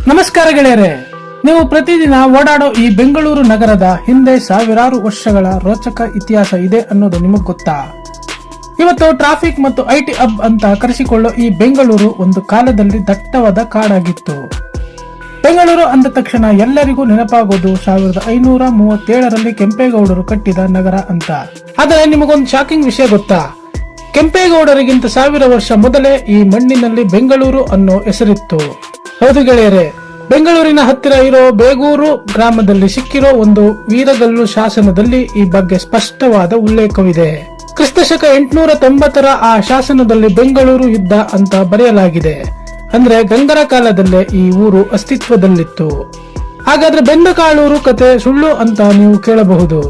ನಮಸ್ಕಾರ ಗೆಳೆಯರೆ, ನೀವು ಪ್ರತಿದಿನ ಓಡಾಡೋ ಈ ಬೆಂಗಳೂರು ನಗರದ ಹಿಂದೆ ಸಾವಿರಾರು ವರ್ಷಗಳ ರೋಚಕ ಇತಿಹಾಸ ಇದೆ ಅನ್ನೋದು ನಿಮಗ್ ಗೊತ್ತಾ? ಇವತ್ತು ಟ್ರಾಫಿಕ್ ಮತ್ತು ಐಟಿ ಹಬ್ ಅಂತ ಕರೆಸಿಕೊಳ್ಳೋ ಈ ಬೆಂಗಳೂರು ಒಂದು ಕಾಲದಲ್ಲಿ ದಟ್ಟವಾದ ಕಾಡಾಗಿತ್ತು. ಬೆಂಗಳೂರು ಅಂದ ತಕ್ಷಣ ಎಲ್ಲರಿಗೂ ನೆನಪಾಗೋದು 1537ರಲ್ಲಿ ಕೆಂಪೇಗೌಡರು ಕಟ್ಟಿದ ನಗರ ಅಂತ. ಆದರೆ ನಿಮಗೊಂದು ಶಾಕಿಂಗ್ ವಿಷಯ ಗೊತ್ತಾ? ಕೆಂಪೇಗೌಡರಿಗಿಂತ 1000 ವರ್ಷ ಮೊದಲೇ ಈ ಮಣ್ಣಿನಲ್ಲಿ ಬೆಂಗಳೂರು ಅನ್ನೋ ಹೆಸರಿತ್ತು. ಹೌದು ಗೆಳೆಯರೆ, ಬೆಂಗಳೂರಿನ ಹತ್ತಿರ ಇರೋ ಬೇಗೂರು ಗ್ರಾಮದಲ್ಲಿ ಸಿಕ್ಕಿರೋ ಒಂದು ವೀರಗಲ್ಲು ಶಾಸನದಲ್ಲಿ ಈ ಬಗ್ಗೆ ಸ್ಪಷ್ಟವಾದ ಉಲ್ಲೇಖವಿದೆ. ಕ್ರಿಸ್ತಶಕ 890ರ ಆ ಶಾಸನದಲ್ಲಿ ಬೆಂಗಳೂರು ಯುದ್ಧ ಅಂತ ಬರೆಯಲಾಗಿದೆ. ಅಂದ್ರೆ ಗಂಗರ ಕಾಲದಲ್ಲೇ ಈ ಊರು ಅಸ್ತಿತ್ವದಲ್ಲಿತ್ತು. ಹಾಗಾದ್ರೆ ಬೆಂದಕಾಳೂರು ಕತೆ ಸುಳ್ಳು ಅಂತ ನೀವು ಕೇಳಬಹುದು.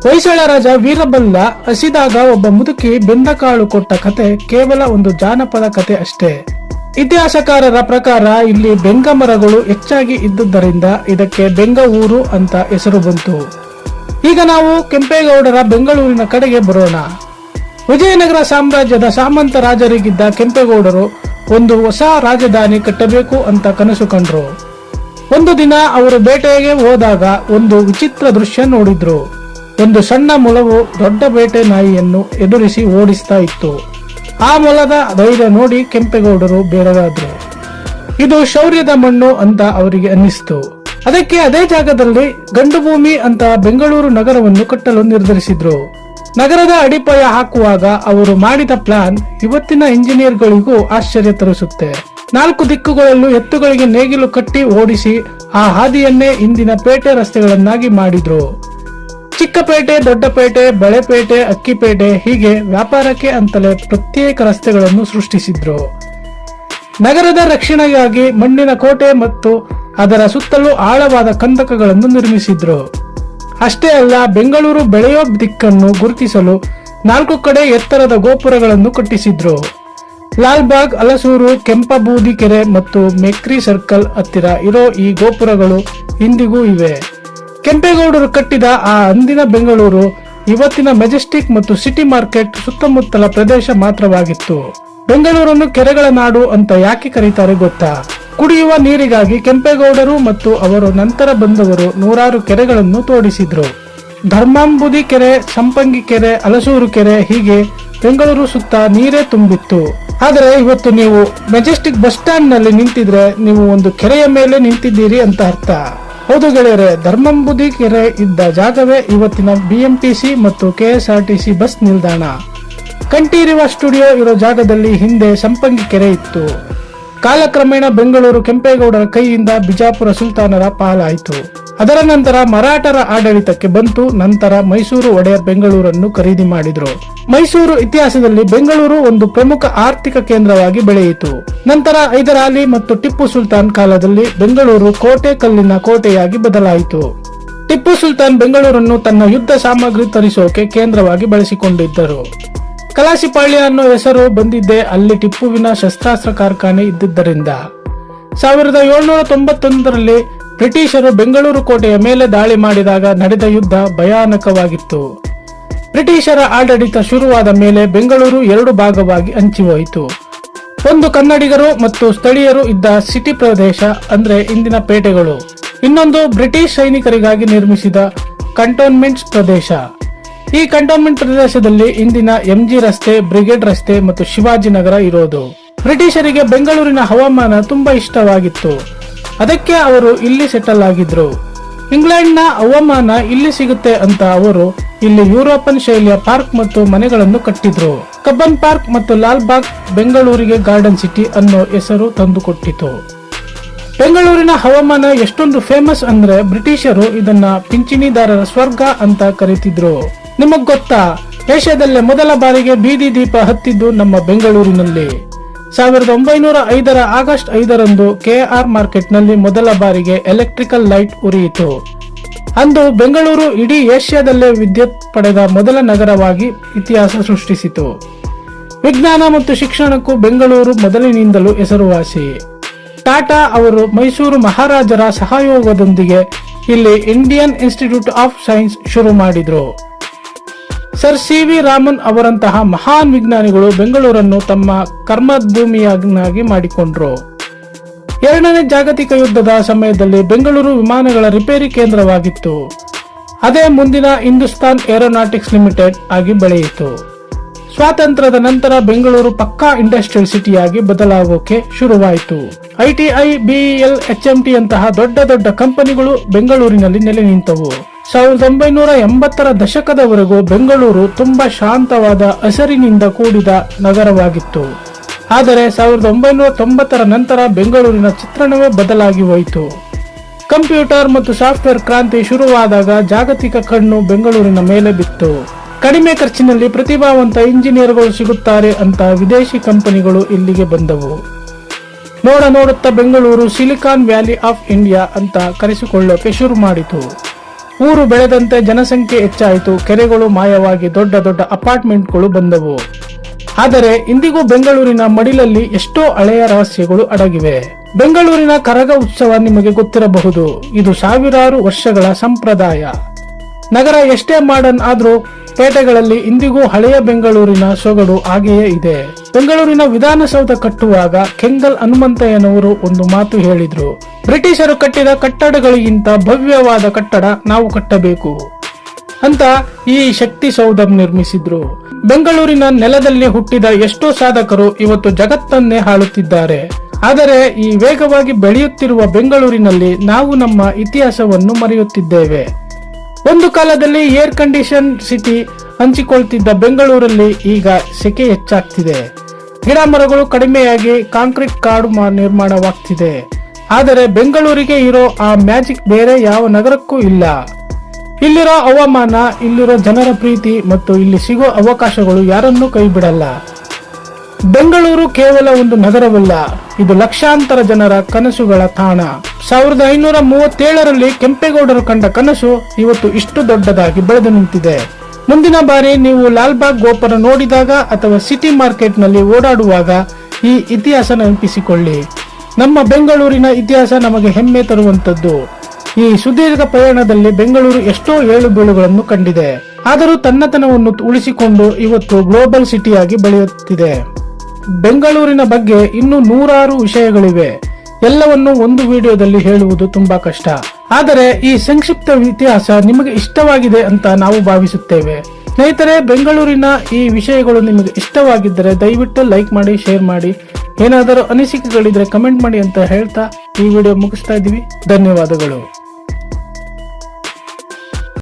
ಹೊಯ್ಸಳ ರಾಜ ವೀರಬಲ್ಲ ಹಸಿದಾಗ ಒಬ್ಬ ಮುದುಕಿ ಬೆಂದಕಾಳು ಕೊಟ್ಟ ಕತೆ ಕೇವಲ ಒಂದು ಜಾನಪದ ಕತೆ ಅಷ್ಟೇ. ಇತಿಹಾಸಕಾರರ ಪ್ರಕಾರ ಇಲ್ಲಿ ಬೆಂಗ ಮರಗಳು ಹೆಚ್ಚಾಗಿ ಇದ್ದುದರಿಂದ ಇದಕ್ಕೆ ಬೆಂಗ ಊರು ಅಂತ ಹೆಸರು ಬಂತು. ಈಗ ನಾವು ಕೆಂಪೇಗೌಡರ ಬೆಂಗಳೂರಿನ ಕಡೆಗೆ ಬರೋಣ. ವಿಜಯನಗರ ಸಾಮ್ರಾಜ್ಯದ ಸಾಮಂತ ರಾಜರಿಗಿದ್ದ ಕೆಂಪೇಗೌಡರು ಒಂದು ಹೊಸ ರಾಜಧಾನಿ ಕಟ್ಟಬೇಕು ಅಂತ ಕನಸು ಕಂಡ್ರು. ಒಂದು ದಿನ ಅವರು ಬೇಟೆಗೆ ಹೋದಾಗ ಒಂದು ವಿಚಿತ್ರ ದೃಶ್ಯ ನೋಡಿದ್ರು. ಒಂದು ಸಣ್ಣ ಮೊಲವು ದೊಡ್ಡ ಬೇಟೆ ನಾಯಿಯನ್ನು ಎದುರಿಸಿ ಓಡಿಸ್ತಾ ಇತ್ತು. ಆ ಮೊಲದ ಧೈರ್ಯ ನೋಡಿ ಕೆಂಪೇಗೌಡರು ಬೇರೆಯಾದ್ರು. ಇದು ಶೌರ್ಯದ ಮಣ್ಣು ಅಂತ ಅವರಿಗೆ ಅನ್ನಿಸ್ತು. ಅದಕ್ಕೆ ಅದೇ ಜಾಗದಲ್ಲಿ ಗಂಡು ಭೂಮಿ ಅಂತ ಬೆಂಗಳೂರು ನಗರವನ್ನು ಕಟ್ಟಲು ನಿರ್ಧರಿಸಿದ್ರು. ನಗರದ ಅಡಿಪಾಯ ಹಾಕುವಾಗ ಅವರು ಮಾಡಿದ ಪ್ಲಾನ್ ಇವತ್ತಿನ ಇಂಜಿನಿಯರ್ಗಳಿಗೂ ಆಶ್ಚರ್ಯ ತರಿಸುತ್ತೆ. 4 ದಿಕ್ಕುಗಳಲ್ಲೂ ಎತ್ತುಗಳಿಗೆ ನೇಗಿಲು ಕಟ್ಟಿ ಓಡಿಸಿ ಆ ಹಾದಿಯನ್ನೇ ಇಂದಿನ ಪೇಟೆ ರಸ್ತೆಗಳನ್ನಾಗಿ ಮಾಡಿದ್ರು. ಚಿಕ್ಕಪೇಟೆ, ದೊಡ್ಡಪೇಟೆ, ಬಳೆಪೇಟೆ, ಅಕ್ಕಿಪೇಟೆ ಹೀಗೆ ವ್ಯಾಪಾರಕ್ಕೆ ಅಂತಲೇ ಪ್ರತ್ಯೇಕ ರಸ್ತೆಗಳನ್ನು ಸೃಷ್ಟಿಸಿದ್ರು. ನಗರದ ರಕ್ಷಣೆಗಾಗಿ ಮಣ್ಣಿನ ಕೋಟೆ ಮತ್ತು ಅದರ ಸುತ್ತಲೂ ಆಳವಾದ ಕಂದಕಗಳನ್ನು ನಿರ್ಮಿಸಿದ್ರು. ಅಷ್ಟೇ ಅಲ್ಲ, ಬೆಂಗಳೂರು ಬೆಳೆಯೋ ದಿಕ್ಕನ್ನು ಗುರುತಿಸಲು 4 ಕಡೆ ಎತ್ತರದ ಗೋಪುರಗಳನ್ನು ಕಟ್ಟಿಸಿದ್ರು. ಲಾಲ್ಬಾಗ್, ಹಲಸೂರು, ಕೆಂಪಬೂದಿ ಕೆರೆ ಮತ್ತು ಮೆಕ್ರಿ ಸರ್ಕಲ್ ಹತ್ತಿರ ಇರೋ ಈ ಗೋಪುರಗಳು ಇಂದಿಗೂ ಇವೆ. ಕೆಂಪೇಗೌಡರು ಕಟ್ಟಿದ ಆ ಅಂದಿನ ಬೆಂಗಳೂರು ಇವತ್ತಿನ ಮೆಜೆಸ್ಟಿಕ್ ಮತ್ತು ಸಿಟಿ ಮಾರ್ಕೆಟ್ ಸುತ್ತಮುತ್ತಲ ಪ್ರದೇಶ ಮಾತ್ರವಾಗಿತ್ತು. ಬೆಂಗಳೂರನ್ನು ಕೆರೆಗಳ ನಾಡು ಅಂತ ಯಾಕೆ ಕರೀತಾರೆ ಗೊತ್ತಾ? ಕುಡಿಯುವ ನೀರಿಗಾಗಿ ಕೆಂಪೇಗೌಡರು ಮತ್ತು ಅವರು ನಂತರ ಬಂದವರು ನೂರಾರು ಕೆರೆಗಳನ್ನು ತೋಡಿಸಿದ್ರು. ಧರ್ಮಾಂಬುದಿ ಕೆರೆ, ಸಂಪಂಗಿ ಕೆರೆ, ಹಲಸೂರು ಕೆರೆ ಹೀಗೆ ಬೆಂಗಳೂರು ಸುತ್ತ ನೀರೇ ತುಂಬಿತ್ತು. ಆದರೆ ಇವತ್ತು ನೀವು ಮೆಜೆಸ್ಟಿಕ್ ಬಸ್ ಸ್ಟ್ಯಾಂಡ್ ನಲ್ಲಿ ನಿಂತಿದ್ರೆ ನೀವು ಒಂದು ಕೆರೆಯ ಮೇಲೆ ನಿಂತಿದ್ದೀರಿ ಅಂತ ಅರ್ಥ. ಹೌದು ಗೆಳೆಯರೆ, ಧರ್ಮಂಬುದಿ ಕೆರೆ ಇದ್ದ ಜಾಗವೇ ಇವತ್ತಿನ ಬಿಎಂಟಿಸಿ ಮತ್ತು ಕೆಎಸ್ಆರ್ಟಿಸಿ ಬಸ್ ನಿಲ್ದಾಣ. ಕಂಠೀರವ ಸ್ಟುಡಿಯೋ ಇರೋ ಜಾಗದಲ್ಲಿ ಹಿಂದೆ ಸಂಪಂಗಿ ಕೆರೆ ಇತ್ತು. ಕಾಲಕ್ರಮೇಣ ಬೆಂಗಳೂರು ಕೆಂಪೇಗೌಡರ ಕೈಯಿಂದ ಬಿಜಾಪುರ ಸುಲ್ತಾನರ ಪಾಲಾಯಿತು. ಅದರ ನಂತರ ಮರಾಠರ ಆಡಳಿತಕ್ಕೆ ಬಂತು. ನಂತರ ಮೈಸೂರು ಒಡೆಯರ್ ಬೆಂಗಳೂರನ್ನು ಖರೀದಿ ಮಾಡಿದ್ರು. ಮೈಸೂರು ಇತಿಹಾಸದಲ್ಲಿ ಬೆಂಗಳೂರು ಒಂದು ಪ್ರಮುಖ ಆರ್ಥಿಕ ಕೇಂದ್ರವಾಗಿ ಬೆಳೆಯಿತು. ನಂತರ ಹೈದರಾಲಿ ಮತ್ತು ಟಿಪ್ಪು ಸುಲ್ತಾನ್ ಕಾಲದಲ್ಲಿ ಬೆಂಗಳೂರು ಕೋಟೆ ಕಲ್ಲಿನ ಕೋಟೆಯಾಗಿ ಬದಲಾಯಿತು. ಟಿಪ್ಪು ಸುಲ್ತಾನ್ ಬೆಂಗಳೂರನ್ನು ತನ್ನ ಯುದ್ಧ ಸಾಮಗ್ರಿ ತರಿಸೋಕೆ ಕೇಂದ್ರವಾಗಿ ಬಳಸಿಕೊಂಡಿದ್ದರು. ಕಲಾಸಿಪಾಳ್ಯ ಅನ್ನೋ ಹೆಸರು ಬಂದಿದ್ದೇ ಅಲ್ಲಿ ಟಿಪ್ಪುವಿನ ಶಸ್ತ್ರಾಸ್ತ್ರ ಕಾರ್ಖಾನೆ ಇದ್ದಿದ್ದರಿಂದ. 1791ರಲ್ಲಿ ಬ್ರಿಟಿಷರು ಬೆಂಗಳೂರು ಕೋಟೆಯ ಮೇಲೆ ದಾಳಿ ಮಾಡಿದಾಗ ನಡೆದ ಯುದ್ಧ ಭಯಾನಕವಾಗಿತ್ತು. ಬ್ರಿಟಿಷರ ಆಡಳಿತ ಶುರುವಾದ ಮೇಲೆ ಬೆಂಗಳೂರು 2 ಭಾಗವಾಗಿ ಹಂಚಿಹೋಯಿತು. ಒಂದು ಕನ್ನಡಿಗರು ಮತ್ತು ಸ್ಥಳೀಯರು ಇದ್ದ ಸಿಟಿ ಪ್ರದೇಶ ಅಂದ್ರೆ ಇಂದಿನ ಪೇಟೆಗಳು, ಇನ್ನೊಂದು ಬ್ರಿಟಿಷ್ ಸೈನಿಕರಿಗಾಗಿ ನಿರ್ಮಿಸಿದ ಕಂಟೋನ್ಮೆಂಟ್ಸ್ ಪ್ರದೇಶ. ಈ ಕಂಟೋನ್ಮೆಂಟ್ ಪ್ರದೇಶದಲ್ಲಿ ಇಂದಿನ ಎಂಜಿ ರಸ್ತೆ, ಬ್ರಿಗೇಡ್ ರಸ್ತೆ ಮತ್ತು ಶಿವಾಜಿನಗರ ಇರೋದು. ಬ್ರಿಟಿಷರಿಗೆ ಬೆಂಗಳೂರಿನ ಹವಾಮಾನ ತುಂಬಾ ಇಷ್ಟವಾಗಿತ್ತು. ಅದಕ್ಕೆ ಅವರು ಇಲ್ಲಿ ಸೆಟಲ್ ಆಗಿದ್ರು. ಇಂಗ್ಲೆಂಡ್ನ ಹವಾಮಾನ ಇಲ್ಲಿ ಸಿಗುತ್ತೆ ಅಂತ ಅವರು ಇಲ್ಲಿ ಯುರೋಪಿಯನ್ ಶೈಲಿಯ ಪಾರ್ಕ್ ಮತ್ತು ಮನೆಗಳನ್ನು ಕಟ್ಟಿದ್ರು. ಕಬ್ಬನ್ ಪಾರ್ಕ್ ಮತ್ತು ಲಾಲ್ ಬಾಗ್ ಬೆಂಗಳೂರಿಗೆ ಗಾರ್ಡನ್ ಸಿಟಿ ಅನ್ನೋ ಹೆಸರು ತಂದುಕೊಟ್ಟಿತು. ಬೆಂಗಳೂರಿನ ಹವಾಮಾನ ಎಷ್ಟೊಂದು ಫೇಮಸ್ ಅಂದ್ರೆ ಬ್ರಿಟಿಷರು ಇದನ್ನ ಪಿಂಚಣಿದಾರರ ಸ್ವರ್ಗ ಅಂತ ಕರೀತಿದ್ರು. ನಿಮಗ್ ಗೊತ್ತಾ, ಏಷ್ಯಾದಲ್ಲೇ ಮೊದಲ ಬಾರಿಗೆ ಬೀದಿ ದೀಪ ಹತ್ತಿದ್ದು ನಮ್ಮ ಬೆಂಗಳೂರಿನಲ್ಲಿ. 1905ರ ಆಗಸ್ಟ್ 5ರಂದು ಕೆಆರ್ ಮಾರ್ಕೆಟ್ ನಲ್ಲಿ ಮೊದಲ ಬಾರಿಗೆ ಎಲೆಕ್ಟ್ರಿಕಲ್ ಲೈಟ್ ಉರಿಯಿತು. ಅಂದು ಬೆಂಗಳೂರು ಇಡೀ ಏಷ್ಯಾದಲ್ಲೇ ವಿದ್ಯುತ್ ಪಡೆದ ಮೊದಲ ನಗರವಾಗಿ ಇತಿಹಾಸ ಸೃಷ್ಟಿಸಿತು. ವಿಜ್ಞಾನ ಮತ್ತು ಶಿಕ್ಷಣಕ್ಕೂ ಬೆಂಗಳೂರು ಮೊದಲಿನಿಂದಲೂ ಹೆಸರುವಾಸಿ. ಟಾಟಾ ಅವರು ಮೈಸೂರು ಮಹಾರಾಜರ ಸಹಯೋಗದೊಂದಿಗೆ ಇಲ್ಲಿ ಇಂಡಿಯನ್ ಇನ್ಸ್ಟಿಟ್ಯೂಟ್ ಆಫ್ ಸೈನ್ಸ್ ಶುರು ಮಾಡಿದ್ರು. Sir CV. ರಾಮನ್ ಅವರಂತಹ ಮಹಾನ್ ವಿಜ್ಞಾನಿಗಳು ಬೆಂಗಳೂರನ್ನು ತಮ್ಮ ಕರ್ಮಭೂಮಿಯನ್ನಾಗಿ ಮಾಡಿಕೊಂಡ್ರು. ಎರಡನೇ ಜಾಗತಿಕ ಯುದ್ಧದ ಸಮಯದಲ್ಲಿ ಬೆಂಗಳೂರು ವಿಮಾನಗಳ ರಿಪೇರಿ ಕೇಂದ್ರವಾಗಿತ್ತು. ಅದೇ ಮುಂದಿನ ಹಿಂದೂಸ್ತಾನ್ ಏರೋನಾಟಿಕ್ಸ್ ಲಿಮಿಟೆಡ್ ಆಗಿ ಬೆಳೆಯಿತು. ಸ್ವಾತಂತ್ರ್ಯದ ನಂತರ ಬೆಂಗಳೂರು ಪಕ್ಕಾ ಇಂಡಸ್ಟ್ರಿಯಲ್ ಸಿಟಿಯಾಗಿ ಬದಲಾಗೋಕೆ ಶುರುವಾಯಿತು. ITI, BEL, HMT ಅಂತಹ ದೊಡ್ಡ ದೊಡ್ಡ ಕಂಪನಿಗಳು ಬೆಂಗಳೂರಿನಲ್ಲಿ ನೆಲೆ ನಿಂತವು. 1980ರ ದಶಕದವರೆಗೂ ಬೆಂಗಳೂರು ತುಂಬಾ ಶಾಂತವಾದ ಹಸಿರಿನಿಂದ ಕೂಡಿದ ನಗರವಾಗಿತ್ತು. ಆದರೆ 1990ರ ನಂತರ ಬೆಂಗಳೂರಿನ ಚಿತ್ರಣವೇ ಬದಲಾಗಿ ಹೋಯಿತು. ಕಂಪ್ಯೂಟರ್ ಮತ್ತು ಸಾಫ್ಟ್ವೇರ್ ಕ್ರಾಂತಿ ಶುರುವಾದಾಗ ಜಾಗತಿಕ ಕಣ್ಣು ಬೆಂಗಳೂರಿನ ಮೇಲೆ ಬಿತ್ತು. ಕಡಿಮೆ ಖರ್ಚಿನಲ್ಲಿ ಪ್ರತಿಭಾವಂತ ಇಂಜಿನಿಯರ್ಗಳು ಸಿಗುತ್ತಾರೆ ಅಂತ ವಿದೇಶಿ ಕಂಪನಿಗಳು ಇಲ್ಲಿಗೆ ಬಂದವು. ನೋಡುತ್ತಾ Bengaluru silicon valley of India ಅಂತ ಕರೆಸಿಕೊಳ್ಳೋಕೆ ಶುರು ಮಾಡಿತು. ಊರು ಬೆಳೆದಂತೆ ಜನಸಂಖ್ಯೆ ಹೆಚ್ಚಾಯಿತು. ಕೆರೆಗಳು ಮಾಯವಾಗಿ ದೊಡ್ಡ ದೊಡ್ಡ ಅಪಾರ್ಟ್ಮೆಂಟ್ಗಳು ಬಂದವು. ಆದರೆ ಇಂದಿಗೂ ಬೆಂಗಳೂರಿನ ಮಡಿಲಲ್ಲಿ ಎಷ್ಟೋ ಹಳೆಯ ರಹಸ್ಯಗಳು ಅಡಗಿವೆ. ಬೆಂಗಳೂರಿನ ಕರಗ ಉತ್ಸವ ನಿಮಗೆ ಗೊತ್ತಿರಬಹುದು. ಇದು ಸಾವಿರಾರು ವರ್ಷಗಳ ಸಂಪ್ರದಾಯ. ನಗರ ಎಷ್ಟೇ ಮಾಡರ್ನ್ ಆದ್ರೂ ಪೇಟೆಗಳಲ್ಲಿ ಇಂದಿಗೂ ಹಳೆಯ ಬೆಂಗಳೂರಿನ ಸೊಗಡು ಹಾಗೆಯೇ ಇದೆ. ಬೆಂಗಳೂರಿನ ವಿಧಾನಸೌಧ ಕಟ್ಟುವಾಗ ಕೆಂಗಲ್ ಹನುಮಂತಯ್ಯನವರು ಒಂದು ಮಾತು ಹೇಳಿದ್ರು, ಬ್ರಿಟಿಷರು ಕಟ್ಟಿದ ಕಟ್ಟಡಗಳಿಗಿಂತ ಭವ್ಯವಾದ ಕಟ್ಟಡ ನಾವು ಕಟ್ಟಬೇಕು ಅಂತ ಈ ಶಕ್ತಿ ಸೌಧ ನಿರ್ಮಿಸಿದ್ರು. ಬೆಂಗಳೂರಿನ ನೆಲದಲ್ಲಿ ಹುಟ್ಟಿದ ಎಷ್ಟೋ ಸಾಧಕರು ಇವತ್ತು ಜಗತ್ತನ್ನೇ ಆಳುತ್ತಿದ್ದಾರೆ. ಆದರೆ ಈ ವೇಗವಾಗಿ ಬೆಳೆಯುತ್ತಿರುವ ಬೆಂಗಳೂರಿನಲ್ಲಿ ನಾವು ನಮ್ಮ ಇತಿಹಾಸವನ್ನು ಮರೆಯುತ್ತಿದ್ದೇವೆ. ಒಂದು ಕಾಲದಲ್ಲಿ ಏರ್ ಕಂಡೀಷನ್ ಸಿಟಿ ಹಂಚಿಕೊಳ್ತಿದ್ದ ಬೆಂಗಳೂರಲ್ಲಿ ಈಗ ಸೆಕೆ ಹೆಚ್ಚಾಗ್ತಿದೆ. ಗಿಡ ಮರಗಳು ಕಡಿಮೆಯಾಗಿ ಕಾಂಕ್ರೀಟ್ ಕಾಡು ನಿರ್ಮಾಣವಾಗ್ತಿದೆ. ಆದರೆ ಬೆಂಗಳೂರಿಗೆ ಇರೋ ಆ ಮ್ಯಾಜಿಕ್ ಬೇರೆ ಯಾವ ನಗರಕ್ಕೂ ಇಲ್ಲ. ಇಲ್ಲಿರೋ ಹವಾಮಾನ, ಇಲ್ಲಿರೋ ಜನರ ಪ್ರೀತಿ ಮತ್ತು ಇಲ್ಲಿ ಸಿಗೋ ಅವಕಾಶಗಳು ಯಾರನ್ನೂ ಕೈ ಬಿಡಲ್ಲ. ಬೆಂಗಳೂರು ಕೇವಲ ಒಂದು ನಗರವಲ್ಲ, ಇದು ಲಕ್ಷಾಂತರ ಜನರ ಕನಸುಗಳ ತಾಣ. 1537ರಲ್ಲಿ ಕೆಂಪೇಗೌಡರು ಕಂಡ ಕನಸು ಇವತ್ತು ಇಷ್ಟು ದೊಡ್ಡದಾಗಿ ಬೆಳೆದು ನಿಂತಿದೆ. ಮುಂದಿನ ಬಾರಿ ನೀವು ಲಾಲ್ಬಾಗ್ ಗೋಪುರ ನೋಡಿದಾಗ ಅಥವಾ ಸಿಟಿ ಮಾರ್ಕೆಟ್ ನಲ್ಲಿ ಓಡಾಡುವಾಗ ಈ ಇತಿಹಾಸ ನೆನಪಿಸಿಕೊಳ್ಳಿ. ನಮ್ಮ ಬೆಂಗಳೂರಿನ ಇತಿಹಾಸ ನಮಗೆ ಹೆಮ್ಮೆ ತರುವಂತದ್ದು. ಈ ಸುದೀರ್ಘ ಪ್ರಯಾಣದಲ್ಲಿ ಬೆಂಗಳೂರು ಎಷ್ಟೋ ಏಳು ಬೀಳುಗಳನ್ನು ಕಂಡಿದೆ. ಆದರೂ ತನ್ನತನವನ್ನು ಉಳಿಸಿಕೊಂಡು ಇವತ್ತು ಗ್ಲೋಬಲ್ ಸಿಟಿಯಾಗಿ ಬೆಳೆಯುತ್ತಿದೆ. ಬೆಂಗಳೂರಿನ ಬಗ್ಗೆ ಇನ್ನೂ ನೂರಾರು ವಿಷಯಗಳಿವೆ. ಎಲ್ಲವನ್ನು ಒಂದು ವಿಡಿಯೋದಲ್ಲಿ ಹೇಳುವುದು ತುಂಬಾ ಕಷ್ಟ. ಆದರೆ ಈ ಸಂಕ್ಷಿಪ್ತ ಇತಿಹಾಸ ನಿಮಗೆ ಇಷ್ಟವಾಗಿದೆ ಅಂತ ನಾವು ಭಾವಿಸುತ್ತೇವೆ. ಸ್ನೇಹಿತರೆ, ಬೆಂಗಳೂರಿನ ಈ ವಿಷಯಗಳು ನಿಮಗೆ ಇಷ್ಟವಾಗಿದ್ದರೆ ದಯವಿಟ್ಟು ಲೈಕ್ ಮಾಡಿ, ಶೇರ್ ಮಾಡಿ. ಏನಾದರೂ ಅನಿಸಿಕೆಗಳಿದ್ರೆ ಕಮೆಂಟ್ ಮಾಡಿ ಅಂತ ಹೇಳ್ತಾ ಈ ವಿಡಿಯೋ ಮುಗಿಸ್ತಾ ಇದ್ದೀವಿ. ಧನ್ಯವಾದಗಳು.